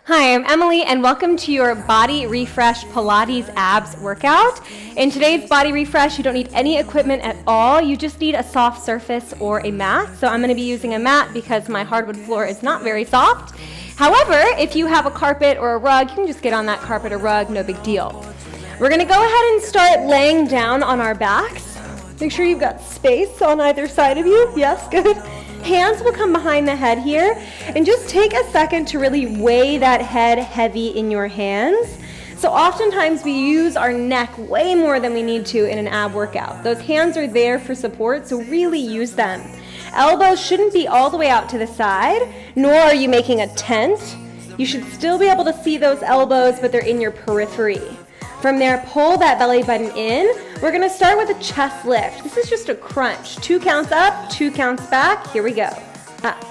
Hi, I'm Emily, and welcome to your Body Refresh Pilates Abs workout. In today's Body Refresh, you don't need any equipment at all. You just need a soft surface or a mat. So I'm going to be using a mat because my hardwood floor is not very soft. However, if you have a carpet or a rug, you can just get on that carpet or rug, no big deal. We're going to go ahead and start laying down on our backs. Make sure you've got space on either side of you. Yes, good. Hands will come behind the head here, and just take a second to really weigh that head heavy in your hands. So oftentimes we use our neck way more than we need to in an ab workout. Those hands are there for support, so really use them. Elbows shouldn't be all the way out to the side, nor are you making a tent. You should still be able to see those elbows, but they're in your periphery. From there, pull that belly button in. We're going to start with a chest lift. This is just a crunch. 2 counts up, 2 counts back. Here we go. Up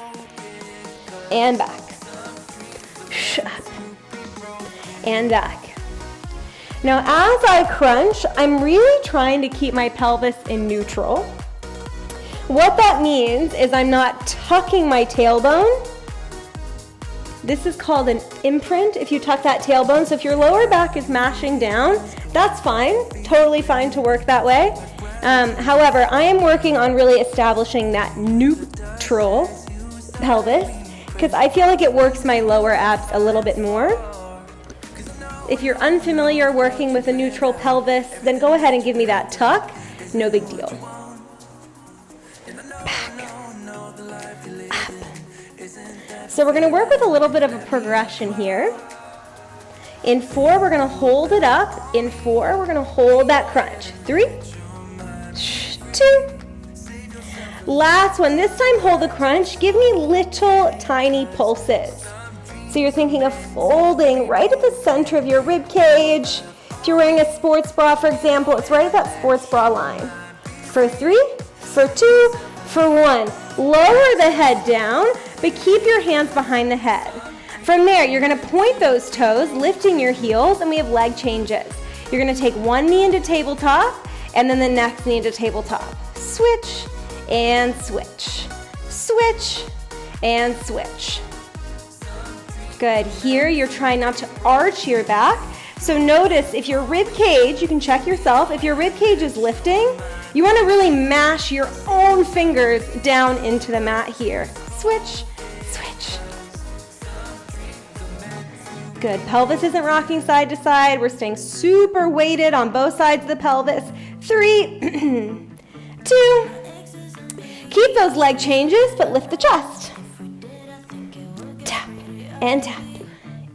and back. Up and back. Now, as I crunch, I'm really trying to keep my pelvis in neutral. What that means is I'm not tucking my tailbone. This is called an imprint if you tuck that tailbone. So if your lower back is mashing down, that's fine, totally fine to work that way. However, I am working on really establishing that neutral pelvis because I feel like it works my lower abs a little bit more. If you're unfamiliar working with a neutral pelvis, then go ahead and give me that tuck. No big deal. So we're going to work with a little bit of a progression here. In 4, we're going to hold it up. In 4, we're going to hold that crunch. 3, 2. Last one. This time, hold the crunch. Give me little tiny pulses. So you're thinking of folding right at the center of your rib cage. If you're wearing a sports bra, for example, it's right at that sports bra line. For 3, for 2, for 1. Lower the head down, but keep your hands behind the head. From there, you're going to point those toes, lifting your heels, and we have leg changes. You're going to take one knee into tabletop, and then the next knee into tabletop. Switch, and switch. Switch, and switch. Good. Here, you're trying not to arch your back. So notice if your rib cage, you can check yourself, if your rib cage is lifting, you want to really mash your own fingers down into the mat here. Switch, switch. Good. Pelvis isn't rocking side to side. We're staying super weighted on both sides of the pelvis. 3, 2. Keep those leg changes, but lift the chest. Tap and tap.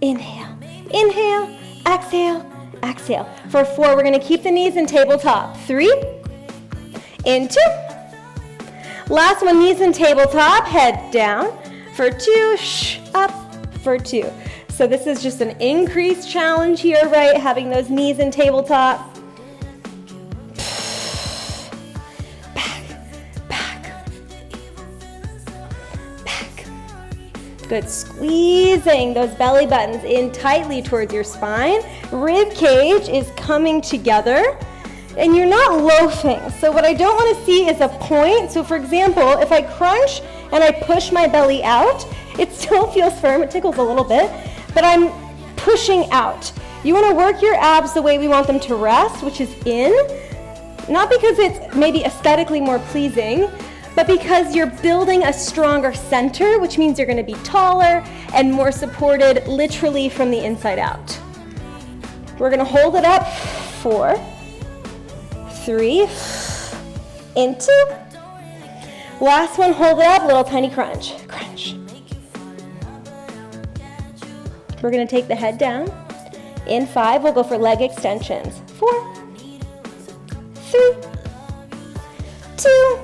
Inhale, inhale, exhale, exhale. For 4, we're going to keep the knees in tabletop. 3, in 2. Last one, knees in tabletop, head down. For 2, up for 2. So this is just an increased challenge here, right? Having those knees in tabletop. Back, back, back. Good, squeezing those belly buttons in tightly towards your spine. Rib cage is coming together. And you're not loafing. So what I don't want to see is a point. So for example, if I crunch and I push my belly out, it still feels firm. It tickles a little bit, but I'm pushing out. You want to work your abs the way we want them to rest, which is in, not because it's maybe aesthetically more pleasing, but because you're building a stronger center, which means you're going to be taller and more supported literally from the inside out. We're going to hold it up. 4, 3, in 2. Last one, hold it up, little tiny crunch. Crunch. We're going to take the head down. In 5, we'll go for leg extensions. 4, 3, 2,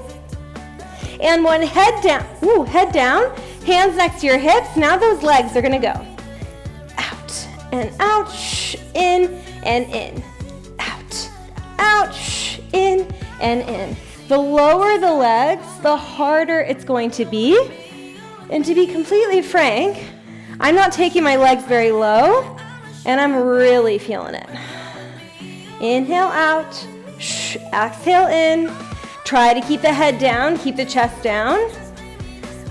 and 1. Head down. Ooh, head down. Hands next to your hips. Now those legs are going to go out and out, in and in. Out, out, in and in. The lower the legs, the harder it's going to be. And to be completely frank, I'm not taking my legs very low, and I'm really feeling it. Inhale out, exhale in. Try to keep the head down, keep the chest down.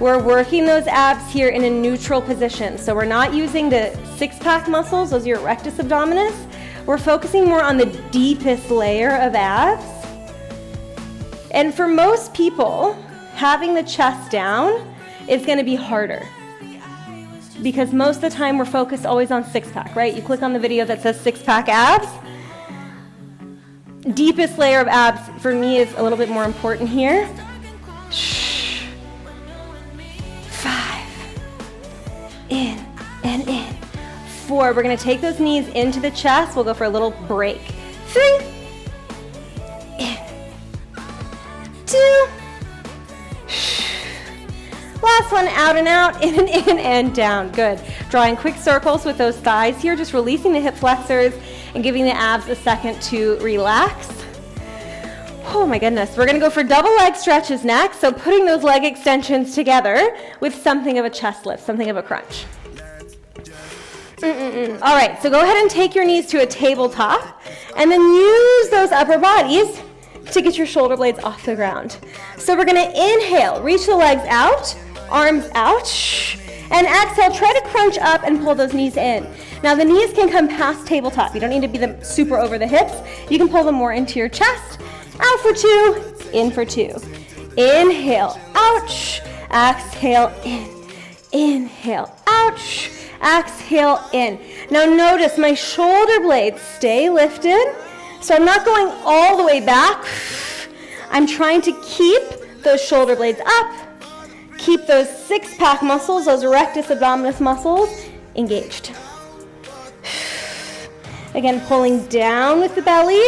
We're working those abs here in a neutral position. So we're not using the six-pack muscles, those are your rectus abdominis. We're focusing more on the deepest layer of abs. And for most people, having the chest down is gonna be harder, because most of the time we're focused always on six-pack, right? You click on the video that says six-pack abs. Deepest layer of abs for me is a little bit more important here. 5, in and in. 4, we're gonna take those knees into the chest. We'll go for a little break. 3, in, 2, last one, out and out, in and down. Good. Drawing quick circles with those thighs here, just releasing the hip flexors and giving the abs a second to relax. Oh my goodness. We're gonna go for double leg stretches next. So putting those leg extensions together with something of a chest lift, something of a crunch. All right, so go ahead and take your knees to a tabletop and then use those upper bodies to get your shoulder blades off the ground. So we're gonna inhale, reach the legs out, arms out, and exhale, try to crunch up and pull those knees in. Now the knees can come past tabletop. You don't need to be them super over the hips. You can pull them more into your chest. Out for 2, in for 2. Inhale, ouch. Exhale, in. Inhale, ouch. Exhale, in. Now notice my shoulder blades stay lifted. So I'm not going all the way back. I'm trying to keep those shoulder blades up. Keep those six-pack muscles, those rectus abdominis muscles, engaged. Again, pulling down with the belly.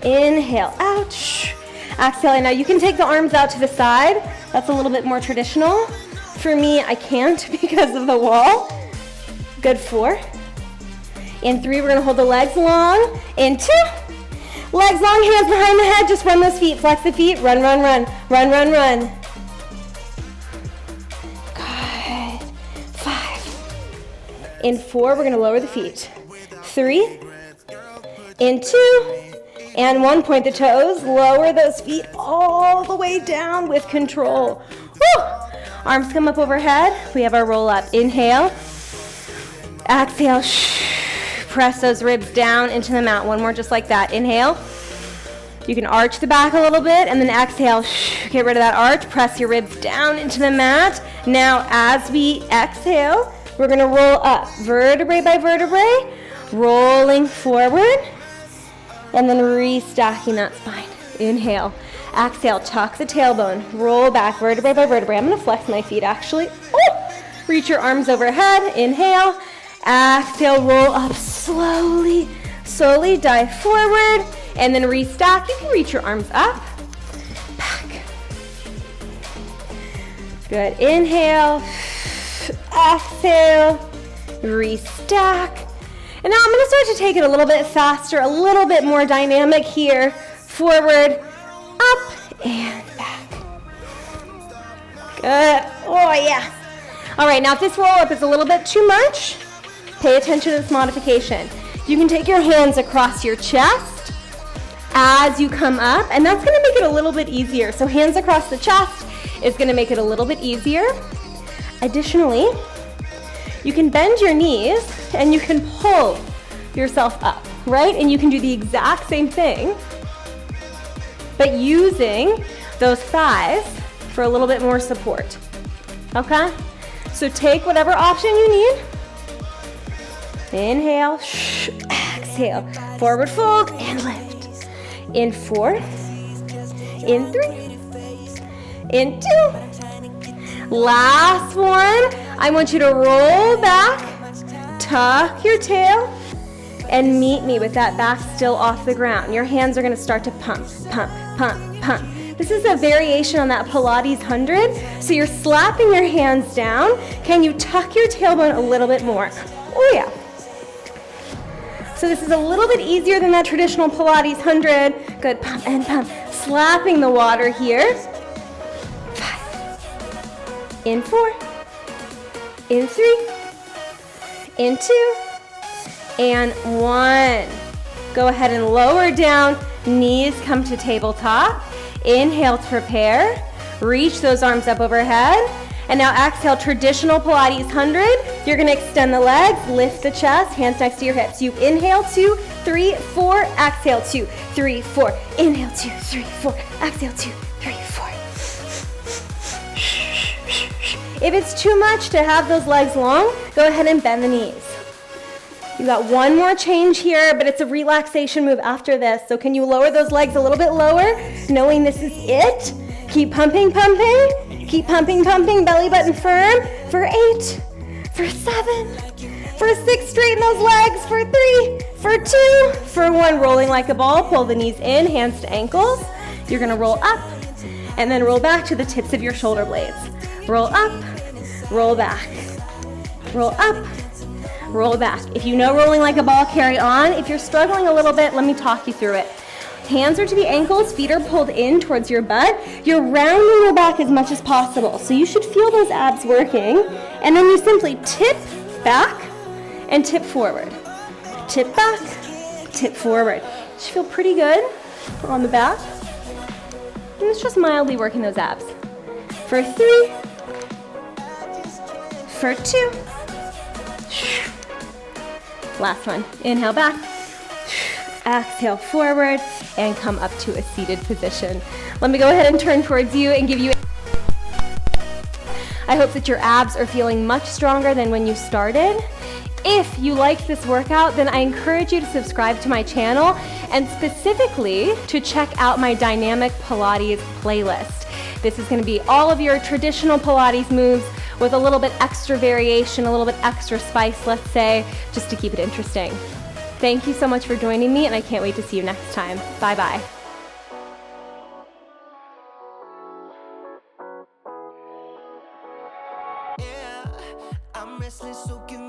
Inhale, ouch. Exhale, now you can take the arms out to the side. That's a little bit more traditional. For me, I can't because of the wall. Good. 4. In 3, we're gonna hold the legs long. In 2, legs long, hands behind the head. Just run those feet, flex the feet. Run, run, run, run, run, run. Good. 5. In 4, we're gonna lower the feet. 3. In 2. And 1, point the toes. Lower those feet all the way down with control. Woo! Arms come up overhead. We have our roll up. Inhale. Exhale. Press those ribs down into the mat. One more just like that. Inhale. You can arch the back a little bit and then exhale. Get rid of that arch. Press your ribs down into the mat. Now as we exhale, we're going to roll up vertebrae by vertebrae, rolling forward and then restacking that spine. Inhale. Exhale. Tuck the tailbone. Roll back vertebrae by vertebrae. I'm going to flex my feet actually. Oh! Reach your arms overhead. Inhale. Exhale, roll up slowly, slowly dive forward, and then restack. You can reach your arms up, back. Good, inhale, exhale, restack. And now I'm gonna start to take it a little bit faster, a little bit more dynamic here. Forward, up, and back. Good, oh yeah. All right, now if this roll up is a little bit too much, pay attention to this modification. You can take your hands across your chest as you come up, and that's gonna make it a little bit easier. So hands across the chest is gonna make it a little bit easier. Additionally, you can bend your knees and you can pull yourself up, right? And you can do the exact same thing, but using those thighs for a little bit more support, okay? So take whatever option you need. Inhale, exhale, forward fold and lift. In 4, in 3, in 2. Last one. I want you to roll back, tuck your tail, and meet me with that back still off the ground. Your hands are gonna start to pump, pump, pump, pump. This is a variation on that Pilates 100. So you're slapping your hands down. Can you tuck your tailbone a little bit more? Oh yeah. So this is a little bit easier than that traditional Pilates 100. Good, pump and pump. Slapping the water here. 5, in 4, in 3, in 2, and 1. Go ahead and lower down, knees come to tabletop. Inhale to prepare. Reach those arms up overhead. And now exhale, traditional Pilates 100. You're gonna extend the legs, lift the chest, hands next to your hips. You inhale, 2, 3, 4, exhale, 2, 3, 4. Inhale, 2, 3, 4, exhale, 2, 3, 4. If it's too much to have those legs long, go ahead and bend the knees. You got one more change here, but it's a relaxation move after this. So can you lower those legs a little bit lower, knowing this is it? Keep pumping, pumping. Keep pumping, pumping, belly button firm. For 8, for 7, for 6, straighten those legs. For 3, for 2, for 1, rolling like a ball. Pull the knees in, hands to ankles. You're gonna roll up and then roll back to the tips of your shoulder blades. Roll up, roll back. Roll up, roll back. If you know rolling like a ball, carry on. If you're struggling a little bit, let me talk you through it. Hands are to the ankles, feet are pulled in towards your butt. You're rounding your back as much as possible. So you should feel those abs working. And then you simply tip back and tip forward. Tip back, tip forward. You should feel pretty good on the back. And it's just mildly working those abs. For 3, for 2. Last one. Inhale back. Exhale forward and come up to a seated position. Let me go ahead and turn towards you and give you. I hope that your abs are feeling much stronger than when you started. If you liked this workout, then I encourage you to subscribe to my channel and specifically to check out my dynamic Pilates playlist. This is going to be all of your traditional Pilates moves with a little bit extra variation, a little bit extra spice, let's say, just to keep it interesting. Thank you so much for joining me, and I can't wait to see you next time. Bye-bye. Yeah, I'm restless, so give me